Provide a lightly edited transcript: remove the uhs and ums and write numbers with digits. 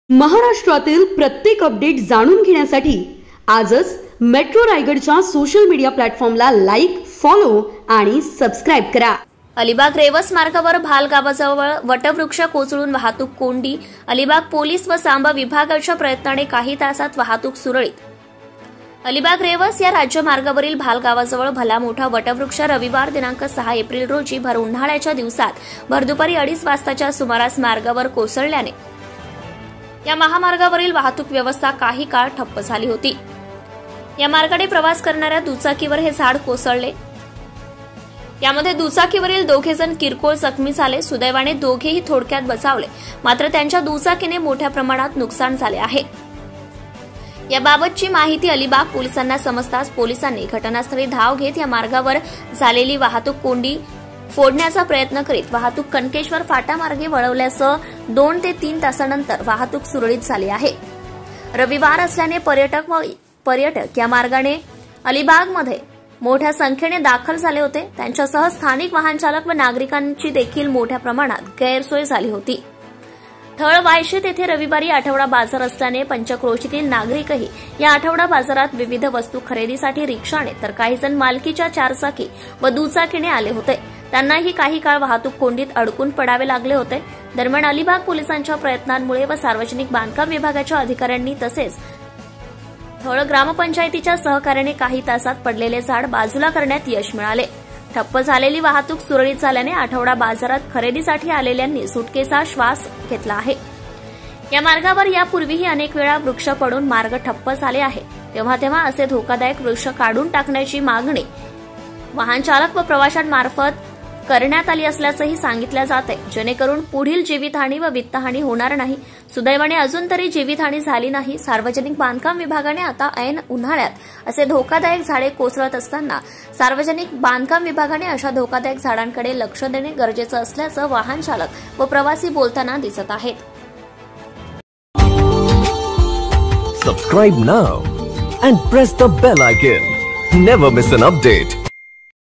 महाराष्ट्रातील प्रत्येक अपडेट जाणून घेण्यासाठी आजच मेट्रो रायगडच्या सोशल मीडिया प्लॅटफॉर्मला लाईक, फॉलो आणि सबस्क्राइब करा। अलिबाग रेवस मार्गावर भाल गावाजवळ वटवृक्ष कोसळून वाहतूक कोंडी। अलिबाग पोलीस व सांबा विभागाच्या प्रयत्नाने काही तासात वाहतूक सुरळीत। अलिबाग रेवस या राज्य मार्गावरील भाल गावाजवळ भला मोठा वटवृक्ष रविवार दिनांक 6 एप्रिल रोजी भर उन्हाळ्याच्या दिवसात भरदुपारी 2:30 वाजताच्या सुमारास मार्गावर कोसळल्याने या महामार्गावरील वाहतूक व्यवस्था काही काळ ठप्प झाली होती। या मार्गाने प्रवास करणाऱ्या दुचाकीवर हे झाड कोसळले। यामध्ये दुचाकीवरील दोघे जण किरकोळ जखमी झाले। सुदैवाने दोघेही थोडक्यात बचावले, मात्र त्यांच्या दुचाकीने मोठ्या प्रमाणात नुकसान झाले आहे। याबाबतची माहिती अलिबाग पोलिसांना समजताच पोलिसांनी घटनास्थळी धाव घेत या मार्गावर झालेली वाहतूक कोंडी फोडण्याचा प्रयत्न करीत वाहतूक कनकेश्वर फाटामार्गे वळवल्यासह 2 ते 3 तासानंतर वाहतूक सुरळीत झाली आहे। रविवार असल्याने पर्यटक या मार्गाने अलिबागमध्ये मोठ्या संख्येने दाखल झाले होते। त्यांच्यासह स्थानिक वाहन चालक व नागरिकांची देखील मोठ्या प्रमाणात गैरसोय झाली होती। थळ वायशेत येथे रविवारी आठवडा बाजार असल्याने पंचक्रोशीतील नागरिकही या आठवडा बाजारात विविध वस्तू खरेदीसाठी रिक्षाने तर काही जण मालकीच्या 4 चाकी व दुचाकीने आले होते। त्यांनाही काही काळ वाहतूक कोंडीत अडकून पडावे लागले होते। दरम्यान अलिबाग पोलिसांच्या प्रयत्नांमुळे व सार्वजनिक बांधकाम विभागाच्या अधिकाऱ्यांनी तसेच थळ ग्रामपंचायतीच्या सहकार्याने काही तासात पडलेले झाड बाजूला करण्यात यश मिळाले। ठप्प झालेली वाहतूक सुरळीत झाल्याने आठवडा बाजारात खरेदीसाठी आलेल्यांनी सुटकेचा श्वास घेतला आहे। या मार्गावर यापूर्वीही अनेक वेळा वृक्ष पडून मार्ग ठप्प झाले आहे। तेव्हा असे धोकादायक वृक्ष काढून टाकण्याची मागणी वाहन चालक व प्रवाशांमार्फत करण्यात आली असल्याचंही सांगितलं जाते, जेणेकरून पुढील जीवितहानी व वित्तहानी होणार नाही। सुदैवाने अजून तरी जीवितहानी झाली नाही। सार्वजनिक बांधकाम विभागाने आता ऐन उन्हाळ्यात असे धोकादायक झाडे कोसळत असताना सार्वजनिक बांधकाम विभागाने अशा धोकादायक झाडांकडे लक्ष देणे गरजेचं असल्याचं वाहन चालक व प्रवासी बोलताना दिसत आहेत। Subscribe now and press the bell icon. Never miss an update.